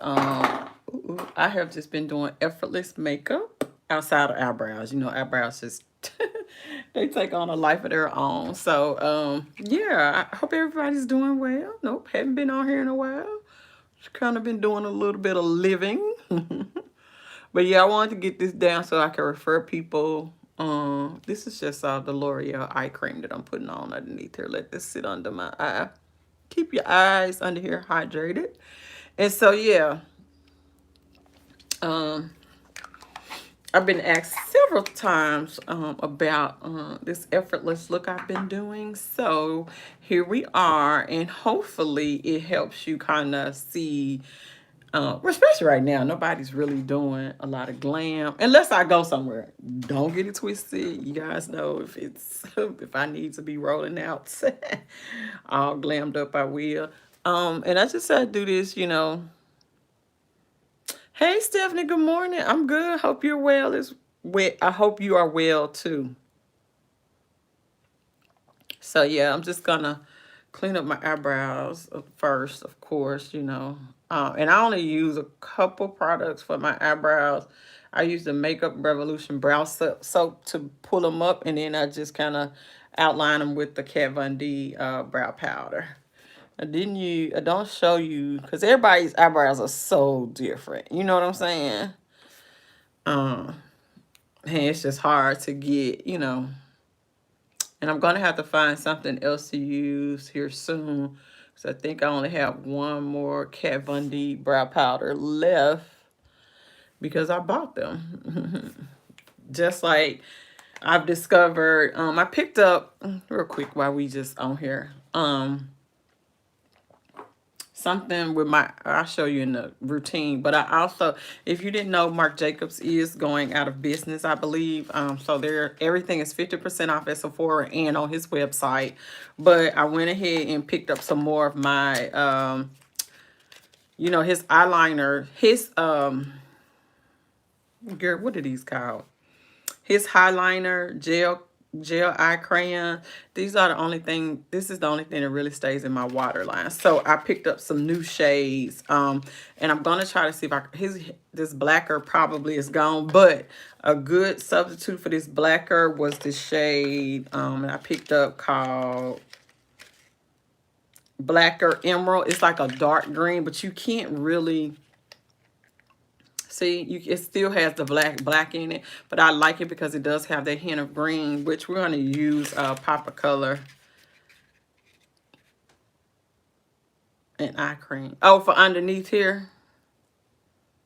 I have just been doing effortless makeup outside of eyebrows. You know, eyebrows just they take on a life of their own. So, yeah, I hope everybody's doing well. Nope, haven't been on here in a while. Just kind of been doing a little bit of living. But yeah, I wanted to get this down so I can refer people. This is just the L'Oreal eye cream that I'm putting on underneath here. Let this sit under my eye. Keep your eyes under here hydrated. And so yeah, um, I've been asked several times about this effortless look I've been doing. So here we are, and hopefully it helps you kind of see. Especially right now, nobody's really doing a lot of glam unless I go somewhere. Don't get it twisted. You guys know if it's if I need to be rolling out all glammed up, I will. And I just said do this, you know. Hey Stephanie, good morning. I'm good. Hope you're well as well. I hope you are well too. So yeah, I'm just gonna clean up my eyebrows first, of course, you know. And I only use a couple products for my eyebrows. I use the Makeup Revolution brow soap to pull them up, and then I just kind of outline them with the Kat Von D brow powder. I don't show you, because everybody's eyebrows are so different. You know what I'm saying? Um, and it's just hard to get, you know. And I'm going to have to find something else to use here soon. So I think I only have one more Kat Von D brow powder left because I bought them. Just like I've discovered, I picked up, real quick while we just on here, something with my, I'll show you in the routine, but I also, if you didn't know, Marc Jacobs is going out of business, I believe. So there, everything is 50% off at Sephora and on his website. But I went ahead and picked up some more of my, you know, his eyeliner, his, girl, what are these called? His highliner, gel eye crayon. These are the only thing, this is the only thing that really stays in my waterline. So I picked up some new shades. And I'm gonna try to see if this blacker probably is gone, but a good substitute for this blacker was the shade and I picked up called Blacker Emerald. It's like a dark green, but you can't really see, it still has the black in it, but I like it because it does have that hint of green, which we're going to use Pop of Color and eye cream. Oh, for underneath here,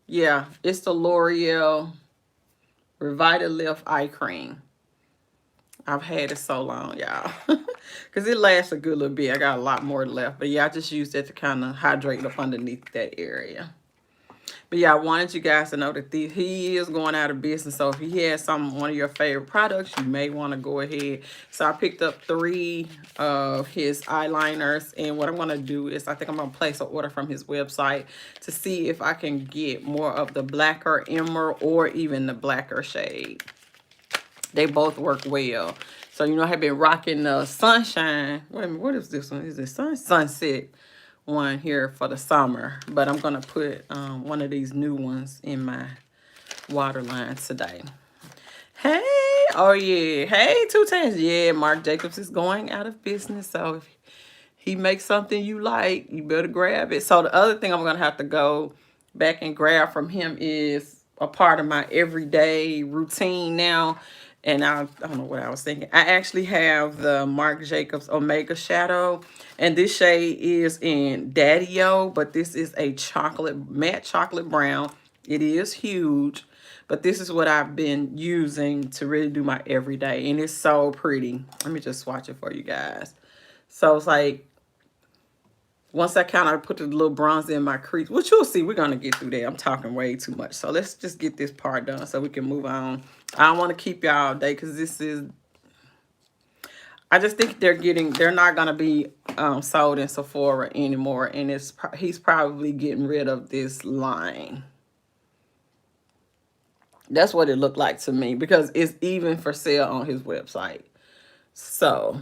yeah, it's the L'Oreal Revitalift eye cream. I've had it so long, y'all, because it lasts a good little bit. I got a lot more left, but yeah, I just used it to kind of hydrate up underneath that area. But yeah, I wanted you guys to know that he is going out of business. So if he has one of your favorite products, you may want to go ahead. So I picked up 3 of his eyeliners. And what I'm going to do is I think I'm going to place an order from his website to see if I can get more of the Blacker Emerald or even the blacker shade. They both work well. So, you know, I have been rocking the Sunshine. Wait a minute, what is this one? Is it Sunset one here for the summer? But I'm going to put one of these new ones in my waterline today. Hey, oh yeah. Hey, Two Tans. Yeah, Marc Jacobs is going out of business. So if he makes something you like, you better grab it. So the other thing I'm going to have to go back and grab from him is a part of my everyday routine now. And I don't know what I was thinking. I actually have the Marc Jacobs Omega Shadow. And this shade is in Daddy-O. But this is a matte chocolate brown. It is huge. But this is what I've been using to really do my everyday. And it's so pretty. Let me just swatch it for you guys. So it's like, once I kind of put the little bronze in my crease, which you'll see, we're going to get through that. I'm talking way too much. So let's just get this part done so we can move on. I don't want to keep y'all all day because this is, I just think they're not going to be sold in Sephora anymore. And he's probably getting rid of this line. That's what it looked like to me because it's even for sale on his website. So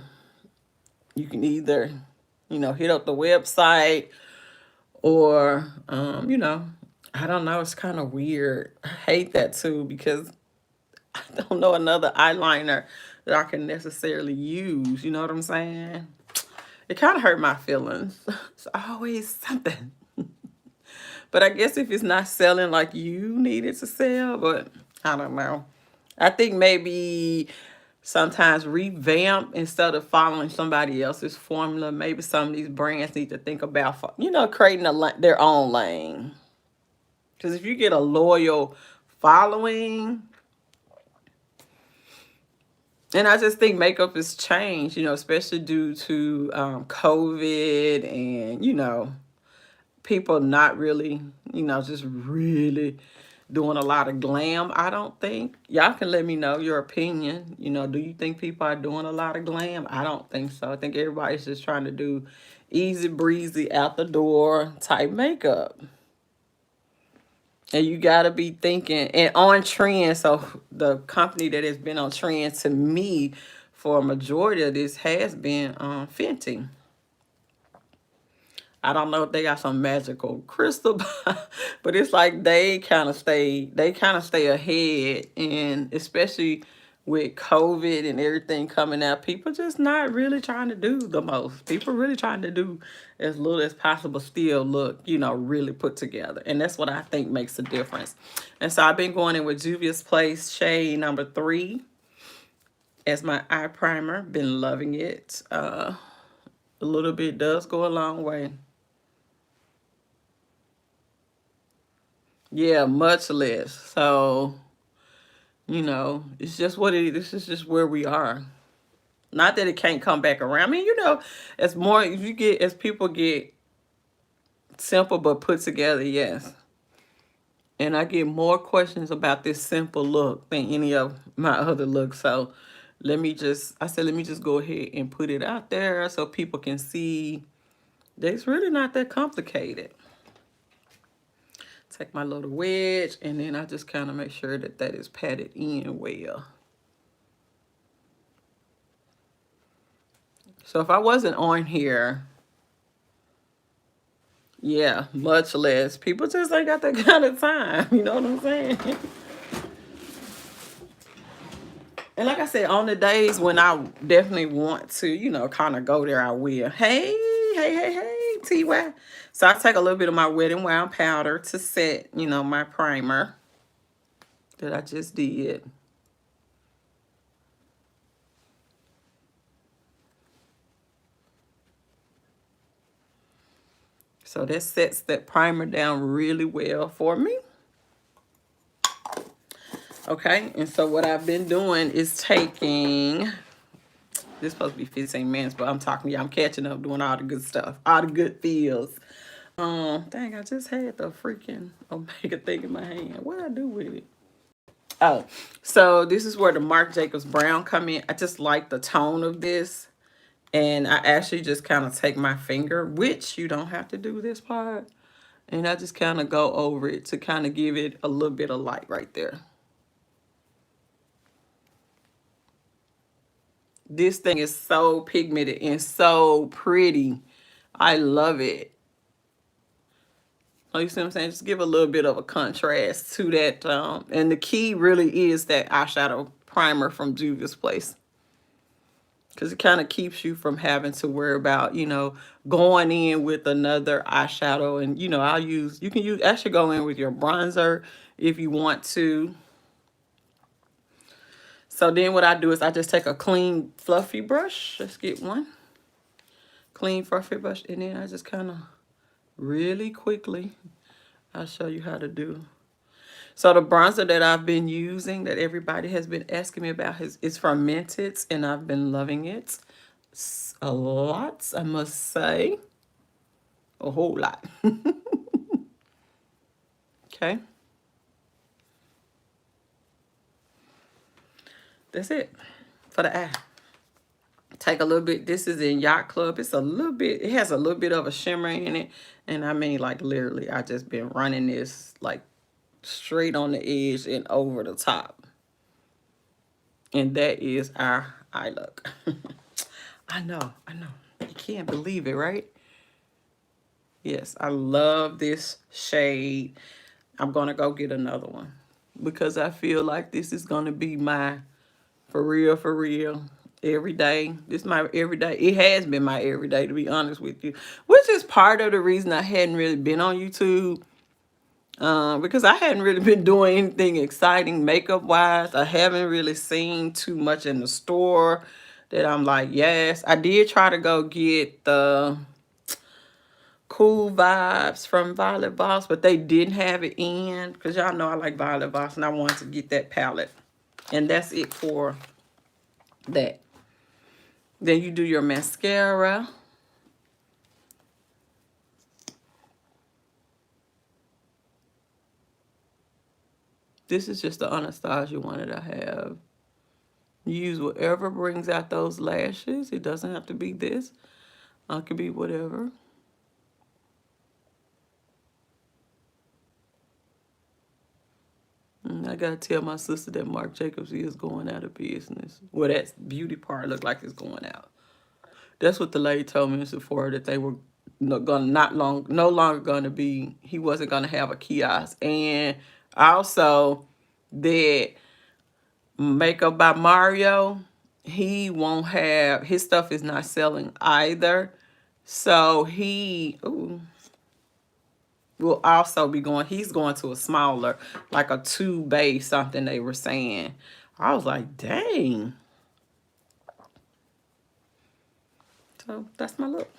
you can either, you know, hit up the website or, you know, I don't know. It's kind of weird. I hate that too because I don't know another eyeliner that I can necessarily use. You know what I'm saying? It kind of hurt my feelings. It's always something. But I guess if it's not selling like you need it to sell, but I don't know. I think maybe sometimes revamp instead of following somebody else's formula. Maybe some of these brands need to think about, creating their own lane. Because if you get a loyal following, and I just think makeup has changed, especially due to COVID and, people not really, just really doing a lot of glam. I don't think. Y'all can let me know your opinion. Do you think people are doing a lot of glam? I don't think so. I think everybody's just trying to do easy breezy out the door type makeup. And you got to be thinking and on trend. So the company that has been on trend to me for a majority of this has been Fenty. I don't know if they got some magical crystal, but it's like they kind of stay ahead, and especially with COVID and everything coming out, people just not really trying to do the most. People really trying to do as little as possible, still look, really put together. And that's what I think makes a difference. And so I've been going in with Juvia's Place shade number 3 as my eye primer. Been loving it. A little bit does go a long way. Yeah, much less. So, it's just what it is. This is just where we are. Not that it can't come back around. I mean, as people get simple but put together, yes. And I get more questions about this simple look than any of my other looks. So let me just go ahead and put it out there so people can see that it's really not that complicated. Take my little wedge, and then I just kind of make sure that that is patted in well. So if I wasn't on here, yeah, much less. People just ain't got that kind of time. You know what I'm saying? And like I said, on the days when I definitely want to, kind of go there, I will. Hey, TY. So I take a little bit of my Wet n Wild powder to set, my primer that I just did. So that sets that primer down really well for me. Okay, and so what I've been doing is taking, this is supposed to be 15 minutes, but I'm talking to you, I'm catching up, doing all the good stuff, all the good feels. Dang, I just had the freaking Omega thing in my hand. What did I do with it? Oh, so this is where the Marc Jacobs Brown come in. I just like the tone of this. And I actually just kind of take my finger, which you don't have to do this part. And I just kind of go over it to kind of give it a little bit of light right there. This thing is so pigmented and so pretty. I love it. Oh, you see what I'm saying? Just give a little bit of a contrast to that. And the key really is that eyeshadow primer from Juvia's Place. Because it kind of keeps you from having to worry about, going in with another eyeshadow. And, you can actually go in with your bronzer if you want to. So then what I do is I just take a clean, fluffy brush. Let's get one. Clean, fluffy brush. And then I just kind of really quickly, I'll show you how to do. So the bronzer that I've been using, that everybody has been asking me about, is from Mented, and I've been loving it a lot, I must say. A whole lot. Okay. That's it for the eye. Take a little bit. This is in Yacht Club. It has a little bit of a shimmer in it. And I mean, like, literally, I just been running this, like, straight on the edge and over the top. And that is our eye look. I know. You can't believe it, right? Yes, I love this shade. I'm going to go get another one because I feel like this is going to be my for real, every day. This is my everyday. It has been my everyday, to be honest with you, which is part of the reason I hadn't really been on YouTube. Because I hadn't really been doing anything exciting makeup wise. I haven't really seen too much in the store that I'm like, yes. I did try to go get the Cool Vibes from Violet Voss, but they didn't have it in, because y'all know I like Violet Voss and I wanted to get that palette. And that's it for that. Then you do your mascara. This is just the Anastasia one that I have. You use whatever brings out those lashes. It doesn't have to be this. It could be whatever. I gotta tell my sister that Marc Jacobs is going out of business. Well, that beauty part looked like it's going out. That's what the lady told me in Sephora, that they were no longer gonna be. He wasn't gonna have a kiosk, and also that Makeup by Mario, he won't have, his stuff is not selling either. So he will also be going, he's going to a smaller, like a 2-bay something they were saying. I was like, dang. So that's my look.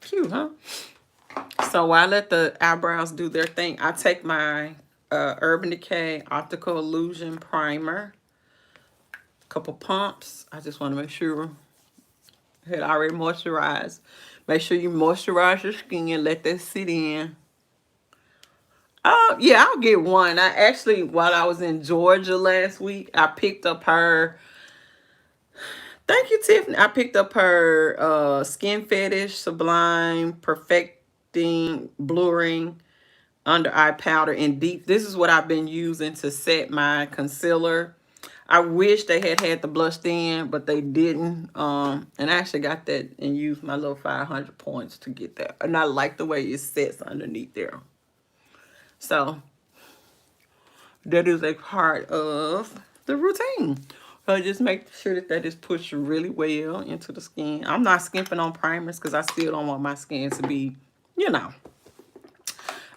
Cute, huh? So while I let the eyebrows do their thing, I take my Urban Decay Optical Illusion Primer. Couple pumps. I just want to make sure I had already moisturized. Make sure you moisturize your skin and let that sit in. Yeah, I'll get one. I actually, while I was in Georgia last week, I picked up her. Thank you, Tiffany. I picked up her Skin Fetish Sublime Perfecting Blurring Under Eye Powder in Deep. This is what I've been using to set my concealer. I wish they had the blush in, but they didn't. And I actually got that and used my little 500 points to get that. And I like the way it sets underneath there. So that is a part of the routine. So just make sure that that is pushed really well into the skin. I'm not skimping on primers because I still don't want my skin to be, you know.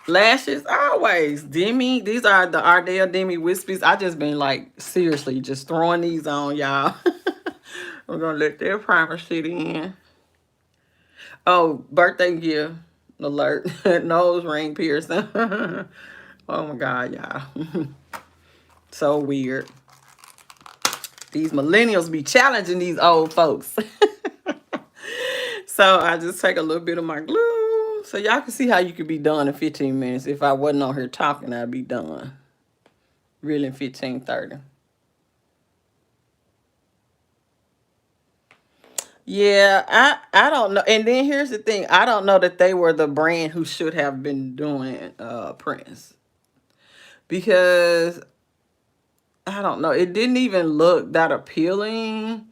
Lashes, always. Demi, these are the Ardell Demi Wispies. I just been like, seriously, just throwing these on, y'all. We're going to let their primer sit in. Oh, birthday gift alert. Nose ring piercing. Oh my God, y'all. So weird. These millennials be challenging these old folks. So I just take a little bit of my glue. So y'all can see how you could be done in 15 minutes. If I wasn't on here talking, I'd be done. Really in 15, 30. Yeah, I don't know. And then here's the thing. I don't know that they were the brand who should have been doing Prince. Because, I don't know. It didn't even look that appealing.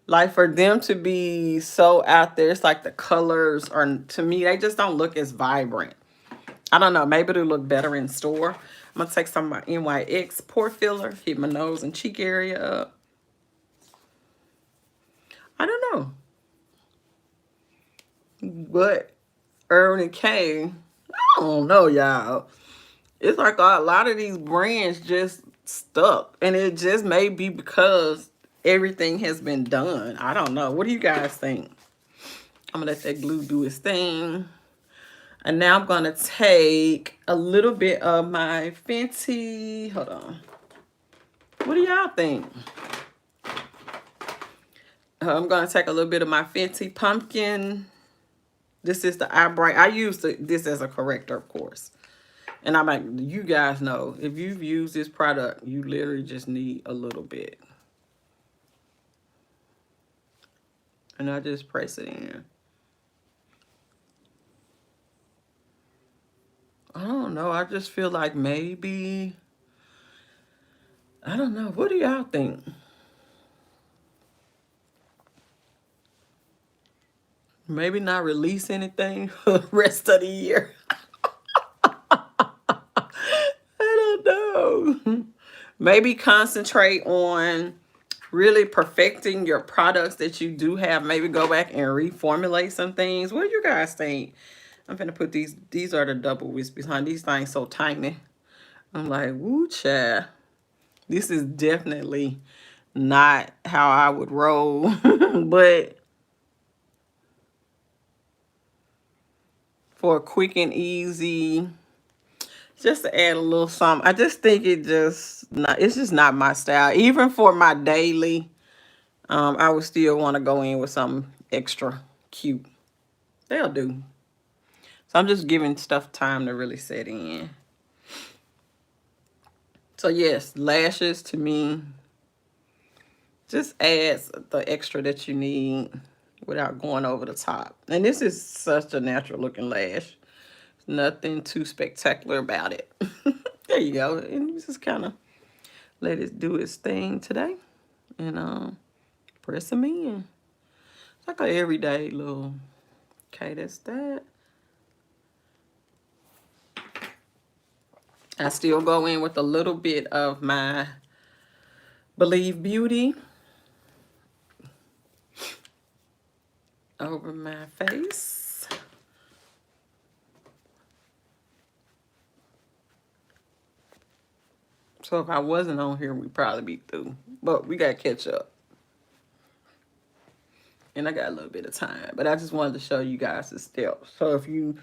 Like, for them to be so out there, it's like the colors are, to me, they just don't look as vibrant. I don't know. Maybe it'll look better in store. I'm going to take some of my NYX pore filler, hit my nose and cheek area up. I don't know. But Urban Decay, I don't know, y'all. It's like a lot of these brands just stuck. And it just may be because everything has been done. I don't know. What do you guys think? I'm going to let that glue do its thing. And now I'm going to take a little bit of my Fenty. Hold on. What do y'all think? I'm going to take a little bit of my Fenty Pumpkin. This is the eyebrow. I use this as a corrector, of course. And I'm like, you guys know, if you've used this product, you literally just need a little bit. And I just press it in. I don't know. I just feel like maybe, I don't know. What do y'all think? Maybe not release anything for the rest of the year. maybe concentrate on really perfecting your products that you do have. Maybe go back and reformulate some things. What do you guys think? I'm gonna put these are the double wispies, honey. These things so tiny. I'm like, woo, child. This is definitely not how I would roll, but for a quick and easy, just to add a little something. I just think it's just not my style. Even for my daily, I would still want to go in with something extra cute. They'll do. So I'm just giving stuff time to really set in. So yes, lashes to me just adds the extra that you need without going over the top. And this is such a natural looking lash. Nothing too spectacular about it. There you go. And you just kind of let it do its thing today. And press them in. It's like an everyday little, okay, that's that. I still go in with a little bit of my Believe Beauty over my face. So if I wasn't on here, we'd probably be through. But we got to catch up. And I got a little bit of time. But I just wanted to show you guys the steps. So if you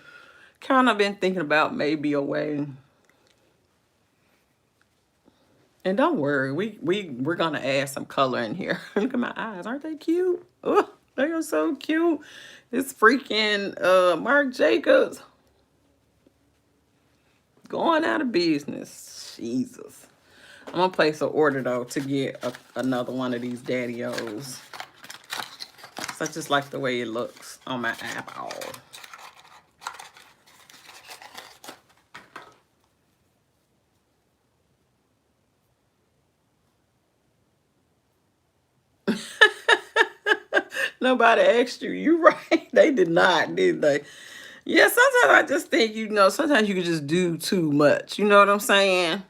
kind of been thinking about maybe a way. And don't worry, we're going to add some color in here. Look at my eyes. Aren't they cute? Oh, they are so cute. It's freaking Marc Jacobs going out of business. Jesus. I'm going to place an order, though, to get another one of these Daddy-O's. So I just like the way it looks on my eyeball. Nobody asked you. You right. They did not, did they? Yeah, sometimes I just think, sometimes you can just do too much. You know what I'm saying?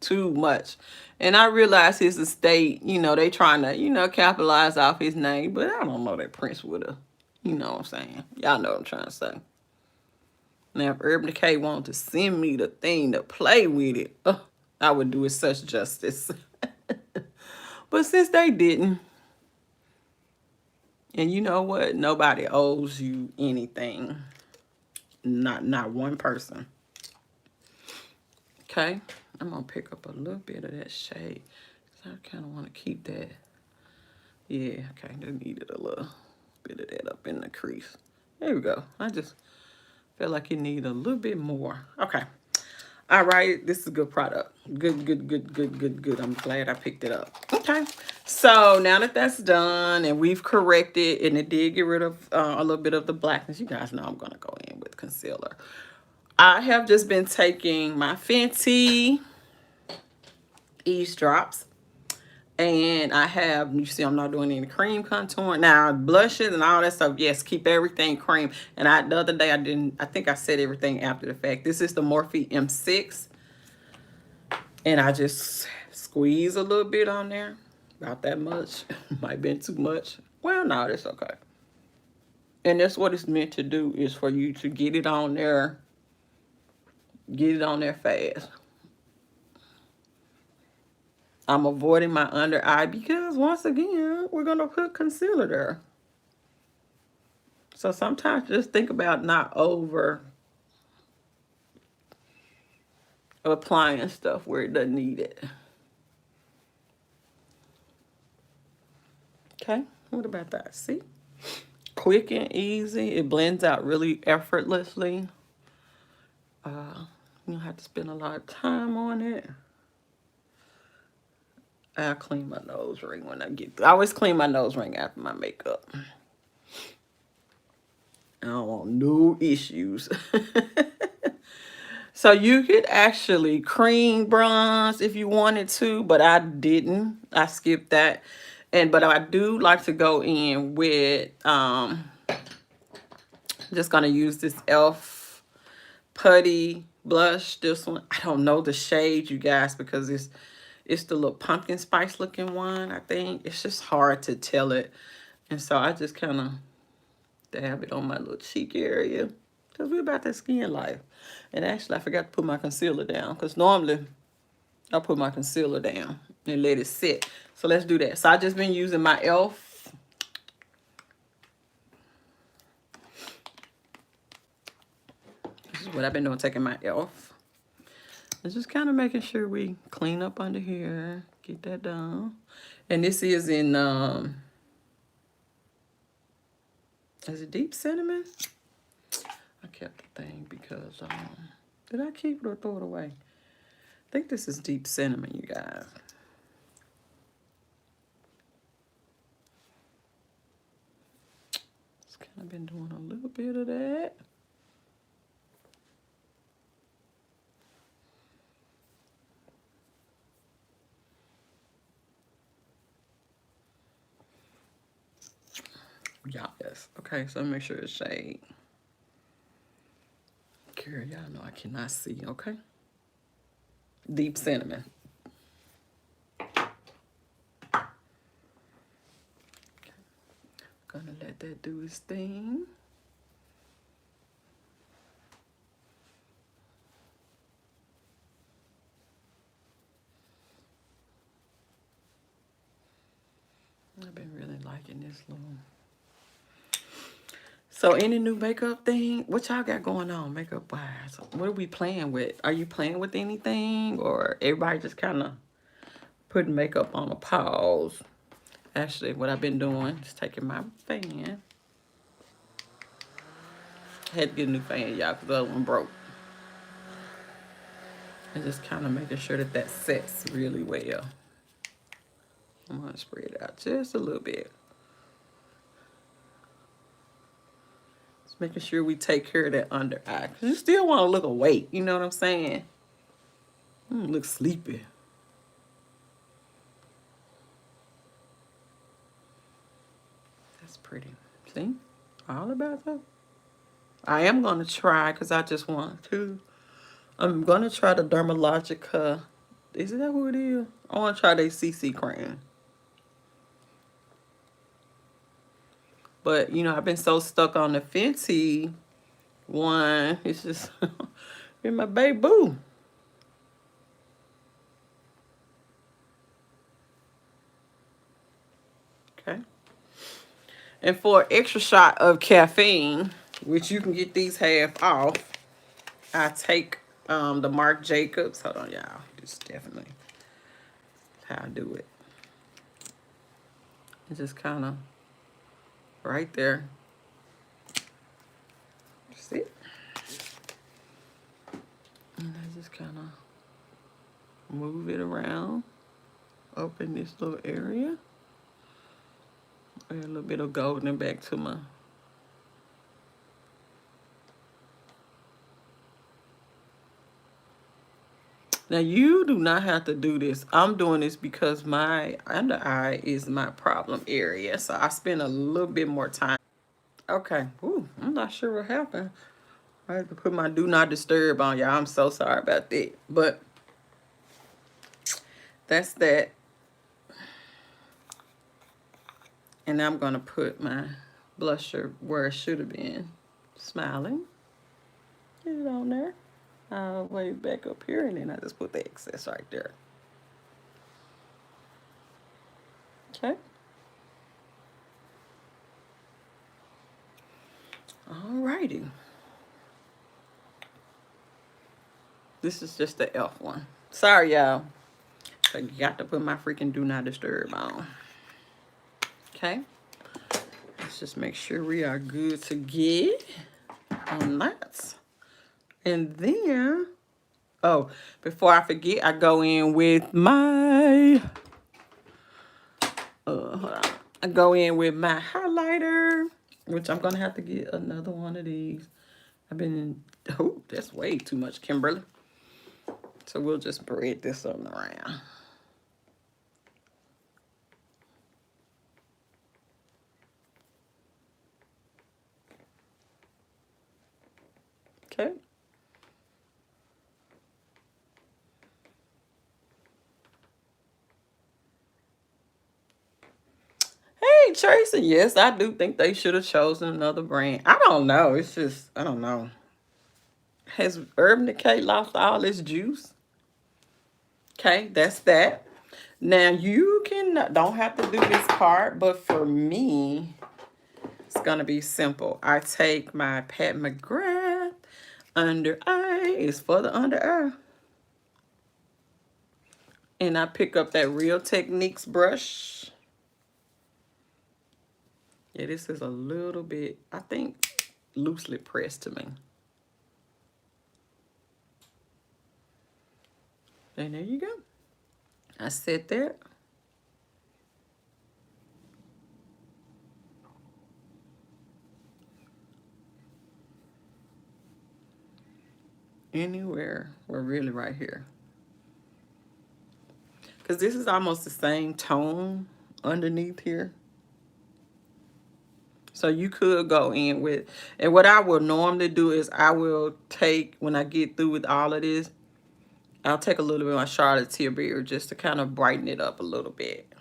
Too much. And I realize his estate, they trying to, capitalize off his name. But I don't know that Prince would have, you know what I'm saying? Y'all know what I'm trying to say. Now, if Urban Decay wanted to send me the thing to play with it, I would do it such justice. But since they didn't, and you know what? Nobody owes you anything. Not one person. Okay? I'm going to pick up a little bit of that shade. I kind of want to keep that. Yeah, okay. I needed a little bit of that up in the crease. There we go. I just feel like you need a little bit more. Okay. All right. This is a good product. Good. I'm glad I picked it up. Okay. So now that that's done and we've corrected and it did get rid of a little bit of the blackness, you guys know I'm going to go in with concealer. I have just been taking my Fenty Eaze drops. And I have, you see I'm not doing any cream contour. Now, blushes and all that stuff, yes, keep everything cream. And the other day I think I said everything after the fact. This is the Morphe M6. And I just squeeze a little bit on there. About that much. Might have been too much. Well, no, that's okay. And that's what it's meant to do, is for you to get it on there. Get it on there fast. I'm avoiding my under eye because, once again, we're going to put concealer there. So sometimes just think about not over applying stuff where it doesn't need it. Okay, what about that? See? Quick and easy. It blends out really effortlessly. You don't have to spend a lot of time on it. I'll clean my nose ring when I get through. I always clean my nose ring after my makeup. I don't want no issues. So you could actually cream bronze if you wanted to, but I didn't. I skipped that. But I do like to go in with just gonna use this Putty blush. This one, I don't know the shade, you guys, because it's the little pumpkin spice looking one, I think. It's just hard to tell it. And so I just kind of dab it on my little cheek area. Because we're about that skin life. And actually, I forgot to put my concealer down. Because normally, I'll put my concealer down and let it sit. So let's do that. So I just been using my e.l.f. This is what I've been doing, taking my e.l.f. and just kind of making sure we clean up under here. Get that done. And this is in, is it deep cinnamon? I kept the thing because, did I keep it or throw it away? I think this is deep cinnamon, you guys. Just kind of been doing a little bit of that. Yes. Okay, so make sure it's shade. Carrie, y'all know I cannot see, okay? Deep cinnamon. Okay. Gonna let that do its thing. I've been really liking this little. So any new makeup thing? What y'all got going on makeup wise? What are we playing with? Are you playing with anything, or everybody just kind of putting makeup on a pause? Actually, what I've been doing is taking my fan. I had to get a new fan, y'all, because the other one broke. And just kind of making sure that that sets really well. I'm going to spread it out just a little bit. Just making sure we take care of that under eye. Because you still want to look awake, you know what I'm saying? Look sleepy. That's pretty. See? All about that. I am going to try, because I just want to. I'm going to try the Dermalogica. Is that who it is? I want to try their CC cream. But, you know, I've been so stuck on the Fenty one. It's just been my baby boo. Okay. And for an extra shot of caffeine, which you can get these half off, I take the Marc Jacobs. Hold on, y'all. This is definitely how I do it. It's just kind of right there. See it? And I just kind of move it around up in this little area. Add a little bit of golden back to my. Now you do not have to do this. I'm doing this because my under eye is my problem area. So I spend a little bit more time. Okay. Ooh, I'm not sure what happened. I had to put my do not disturb on, y'all. I'm so sorry about that. But that's that. And I'm going to put my blusher where it should have been. Smiling. Get it on there. I'll way back up here, and then I just put the excess right there. Okay. Alrighty. This is just the e.l.f. one. Sorry, y'all. I got to put my freaking do not disturb on. Okay. Let's just make sure we are good to get on that. And then, oh, before I forget, I go in with my, hold on. I go in with my highlighter, which I'm going to have to get another one of these. I've been, oh, that's way too much, Kimberly. So we'll just spread this on around. Okay. tracing. Yes, I do think they should have chosen another brand. I don't know. It's just, I don't know. Has Urban Decay lost all its juice? Okay, that's that. Now you don't have to do this part, but for me, it's gonna be simple. I take my Pat McGrath under eye. It's for the under eye. And I pick up that Real Techniques brush. Yeah, this is a little bit, I think, loosely pressed to me. And there you go. I set that. Anywhere, we're really right here. Because this is almost the same tone underneath here. So you could go in with, and what I will normally do is I will take, when I get through with all of this, I'll take a little bit of my Charlotte Tilbury just to kind of brighten it up a little bit.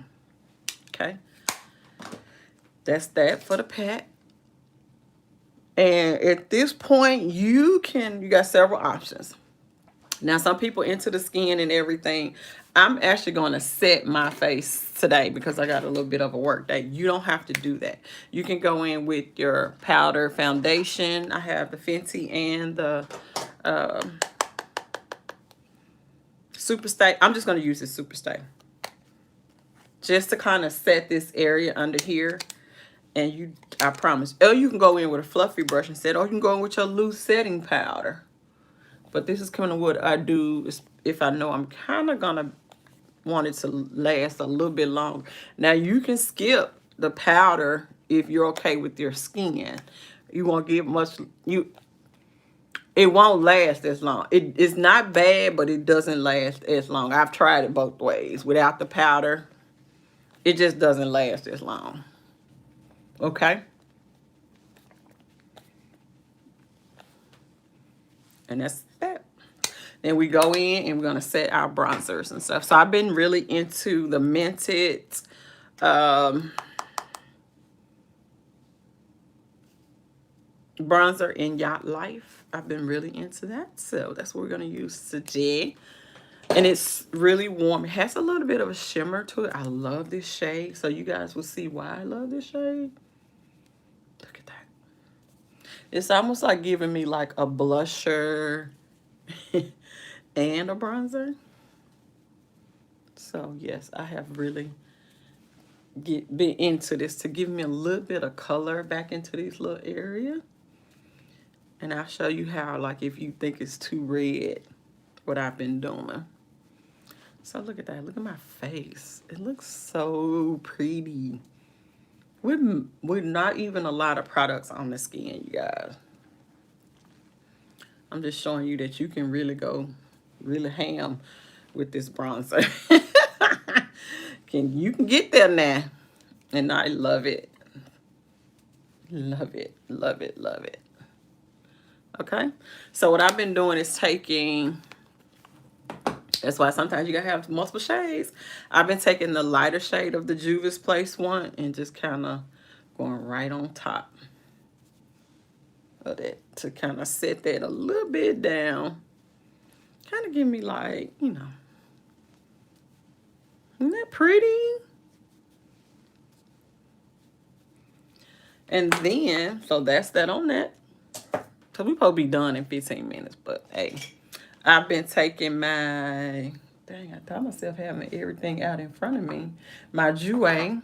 Okay. That's that for the pat. And at this point, you got several options. Now, some people into the skin and everything. I'm actually going to set my face today because I got a little bit of a work day. You don't have to do that. You can go in with your powder foundation. I have the Fenty and the Super Stay. I'm just going to use this Super Stay. Just to kind of set this area under here. And I promise. Or you can go in with a fluffy brush instead. Or you can go in with your loose setting powder. But this is kind of what I do if I know I'm kind of going to want it to last a little bit longer. Now, you can skip the powder if you're okay with your skin. You won't get much, it won't last as long. It's not bad, but it doesn't last as long. I've tried it both ways. Without the powder, it just doesn't last as long. Okay? And that's that. Then we go in and we're going to set our bronzers and stuff. So I've been really into the Mented bronzer in Yacht Life. I've been really into that. So that's what we're going to use today. And it's really warm. It has a little bit of a shimmer to it. I love this shade. So you guys will see why I love this shade. Look at that. It's almost like giving me like a blusher and a bronzer. So yes, I have really been into this to give me a little bit of color back into these little areas. And I'll show you how, like, if you think it's too red, what I've been doing. So look at that. Look at my face. It looks so pretty. With not even a lot of products on the skin, you guys. I'm just showing you that you can really go really ham with this bronzer. You can get there now. And I love it. Love it. Love it. Love it. Okay. So what I've been doing is taking, that's why sometimes you gotta have multiple shades. I've been taking the lighter shade of the Juvia's Place one and just kind of going right on top of that to kind of set that a little bit down. Kind of give me like, you know, isn't that pretty? And then, so that's that on that. So we probably be done in 15 minutes, but hey, I've been taking my, dang, I thought myself having everything out in front of me. My Jouer.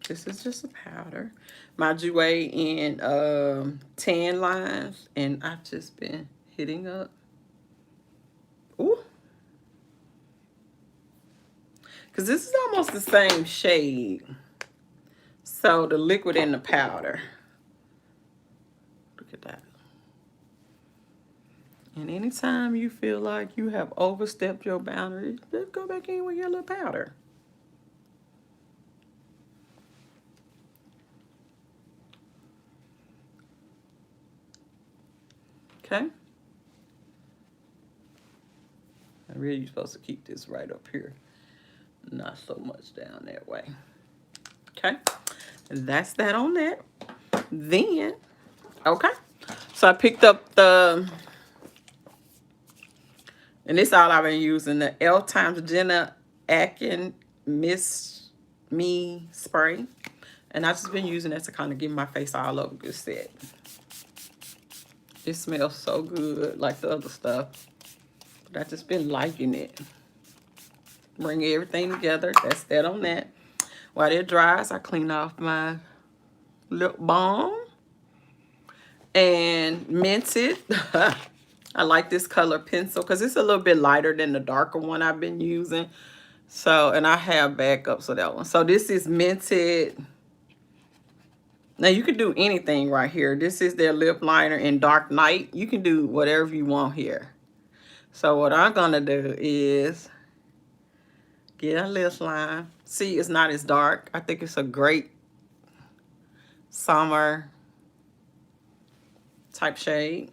This is just a powder. My Jouer in tan lines, and I've just been hitting up. Ooh. Because this is almost the same shade. So the liquid and the powder. Look at that. And anytime you feel like you have overstepped your boundaries, just go back in with your little powder. Okay? Really, you're supposed to keep this right up here. Not so much down that way. Okay, and that's that on that. Then, okay, so I picked up the, and this all I've been using, the L times Jenna Akin Miss Me spray. And I've just been using that to kind of give my face all over good set. It smells so good like the other stuff. But I've just been liking it. Bring everything together. That's that on that. While it dries, I clean off my lip balm. And mince it. I like this color pencil because it's a little bit lighter than the darker one I've been using. So, and I have backups of that one. So this is minted. Now you can do anything right here. This is their lip liner in Dark Night. You can do whatever you want here. So what I'm gonna do is get a lip line. See, it's not as dark. I think it's a great summer type shade.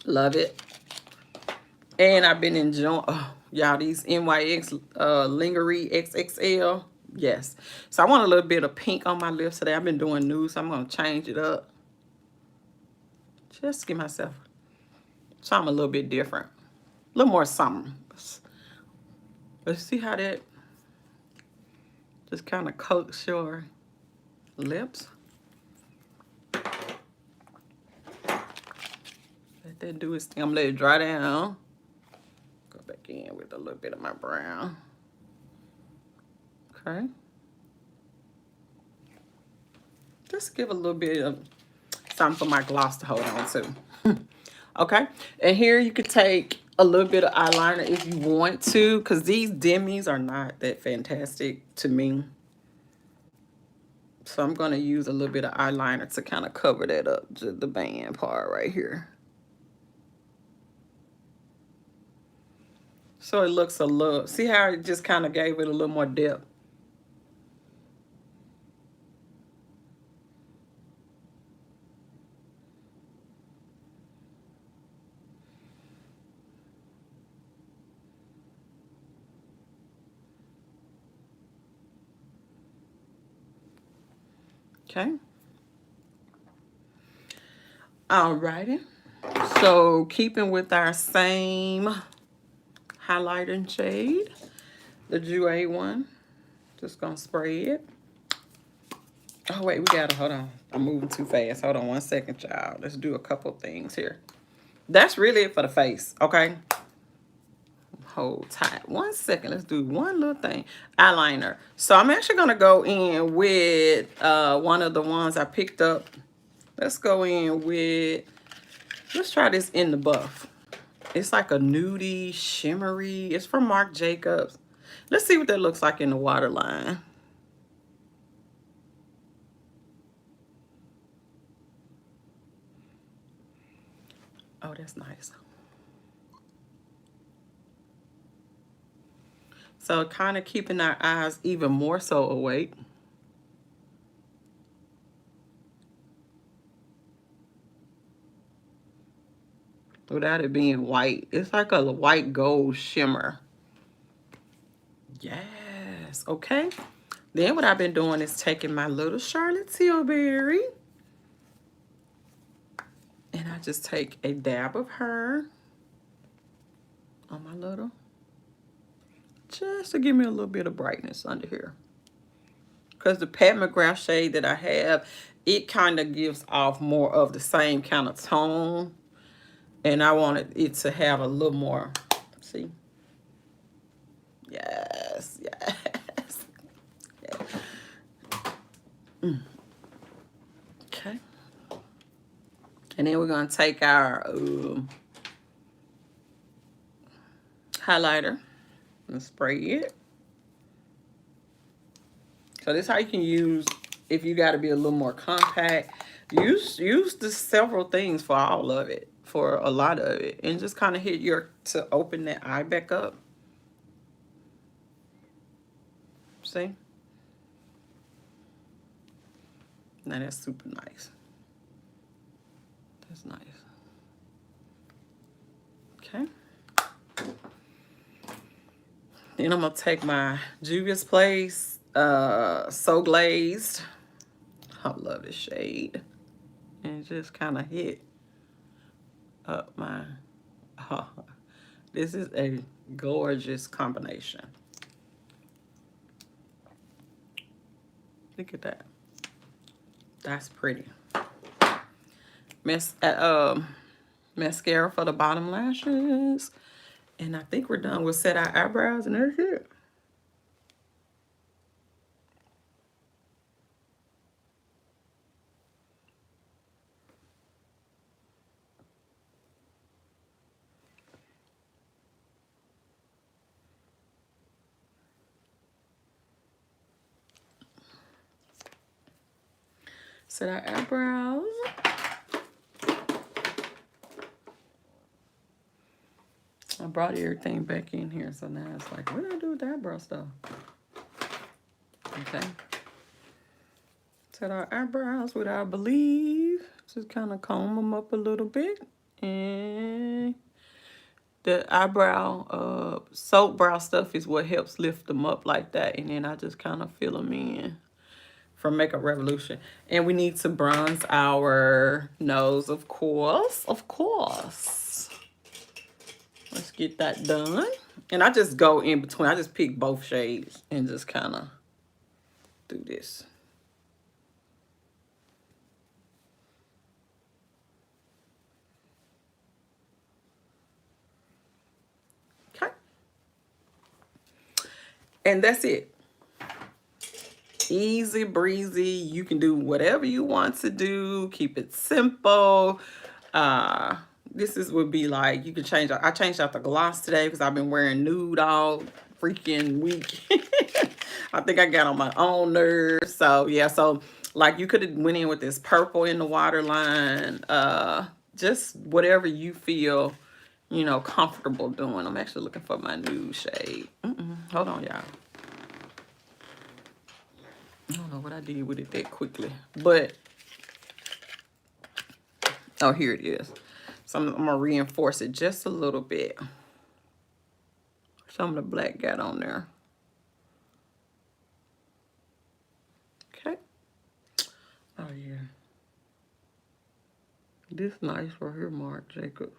Love it. And I've been enjoying, oh, y'all, these NYX Lingerie XXL. Yes. So I want a little bit of pink on my lips today. I've been doing nude, so I'm going to change it up. Just give myself something a little bit different. A little more something. Let's see how that just kind of coats your lips. Let that do its thing. I'm going to let it dry down. Go back in with a little bit of my brown. Okay. Just give a little bit of something for my gloss to hold on to. Okay. And here you could take a little bit of eyeliner if you want to, because these demis are not that fantastic to me. So I'm going to use a little bit of eyeliner to kind of cover that up, just the band part right here. So it looks a little, see how it just kind of gave it a little more depth? Okay. Alrighty. So keeping with our same highlighting shade, the Jouer one, just gonna spray it. Oh wait, we gotta, hold on. I'm moving too fast. Hold on one second, child. Let's do a couple things here. That's really it for the face, okay? Hold tight. 1 second. Let's do one little thing. Eyeliner. So I'm actually gonna go in with one of the ones I picked up. Let's go in with, let's try this in the buff. It's like a nudie, shimmery. It's from Marc Jacobs. Let's see what that looks like in the waterline. Oh, that's nice. So kind of keeping our eyes even more so awake. Without it being white. It's like a white gold shimmer. Yes. Okay. Then what I've been doing is taking my little Charlotte Tilbury. And I just take a dab of her on my little, just to give me a little bit of brightness under here. Because the Pat McGrath shade that I have, it kind of gives off more of the same kind of tone. And I wanted it to have a little more, see? Yes, yes. Yeah. Okay. And then we're going to take our highlighter and spray it. So this is how you can use, if you got to be a little more compact, use the several things for all of it, for a lot of it, and just kind of hit your, to open that eye back up. See? Now that's super nice. That's nice. Okay. Then I'm going to take my Juvia's Place So Glazed. I love this shade. And just kind of hit up my... Oh, this is a gorgeous combination. Look at that. That's pretty. Mascara for the bottom lashes. And I think we're done. We'll set our eyebrows and that's it. Set our eyebrows. I brought everything back in here, so now it's like, what do I do with the eyebrow stuff? Okay. Set our eyebrows with our Believe. Just kind of comb them up a little bit. And the eyebrow, soap brow stuff is what helps lift them up like that. And then I just kind of fill them in from Makeup Revolution. And we need to bronze our nose, of course. Of course. Let's get that done. And I just go in between. I just pick both shades and just kind of do this. Okay. And that's it. Easy breezy. You can do whatever you want to do. Keep it simple. This would be like, you can change. I changed out the gloss today because I've been wearing nude all freaking week. I think I got on my own nerves. So yeah, so like you could have went in with this purple in the waterline. Just whatever you feel, you know, comfortable doing. I'm actually looking for my nude shade. Hold on, y'all. I don't know what I did with it that quickly, but oh, here it is. So I'm gonna reinforce it just a little bit. Some of the black got on there. Okay. Oh yeah. This nice right here, Marc Jacobs.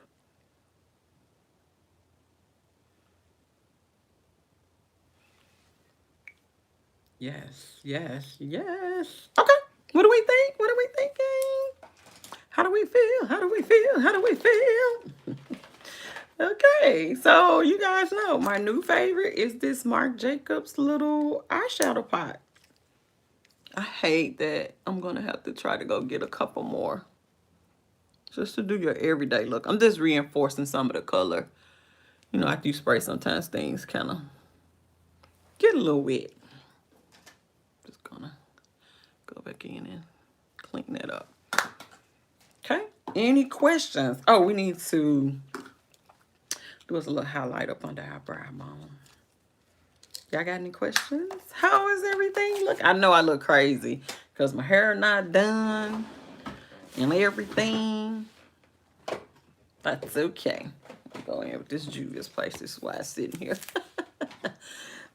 Yes, yes, yes. Okay. What do we think? What are we thinking? How do we feel? How do we feel? How do we feel? Okay, so you guys know my new favorite is this Marc Jacobs little eyeshadow pot. I hate that I'm going to have to try to go get a couple more just to do your everyday look. I'm just reinforcing some of the color. You know, after you spray, sometimes things kind of get a little wet. Just gonna go back in and clean that up. Okay, any questions? Oh, we need to do us a little highlight up on the eyebrow bone. Y'all got any questions? How is everything look? I know I look crazy because my hair not done and everything. That's okay. I'm going in with this Juvia's Place. This is why I'm sitting here.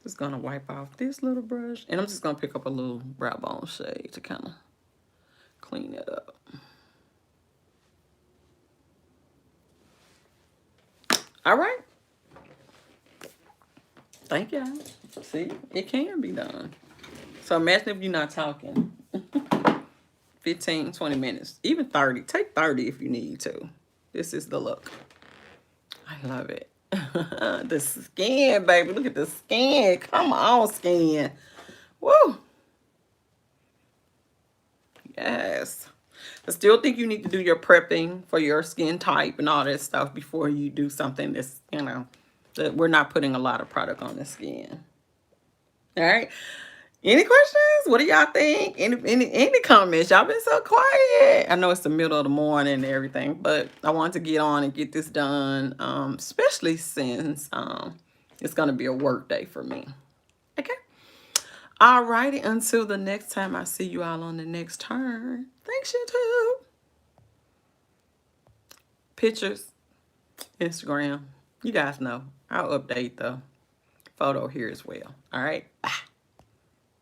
Just gonna wipe off this little brush. And I'm just gonna pick up a little brow bone shade to kind of clean it up. All right. Thank y'all. See, it can be done. So imagine if you're not talking. 15, 20 minutes, even 30. Take 30 if you need to. This is the look. I love it. The skin, baby. Look at the skin. Come on, skin. Woo. Yes. I still think you need to do your prepping for your skin type and all that stuff before you do something that's, you know, that we're not putting a lot of product on the skin. All right. Any questions? What do y'all think? Any comments? Y'all been so quiet. I know it's the middle of the morning and everything, but I want to get on and get this done, especially since it's going to be a work day for me. Okay. All righty. Until the next time I see you all on the next turn. Thanks, YouTube. Pictures, Instagram. You guys know. I'll update though. photo here as well. All right. Bye.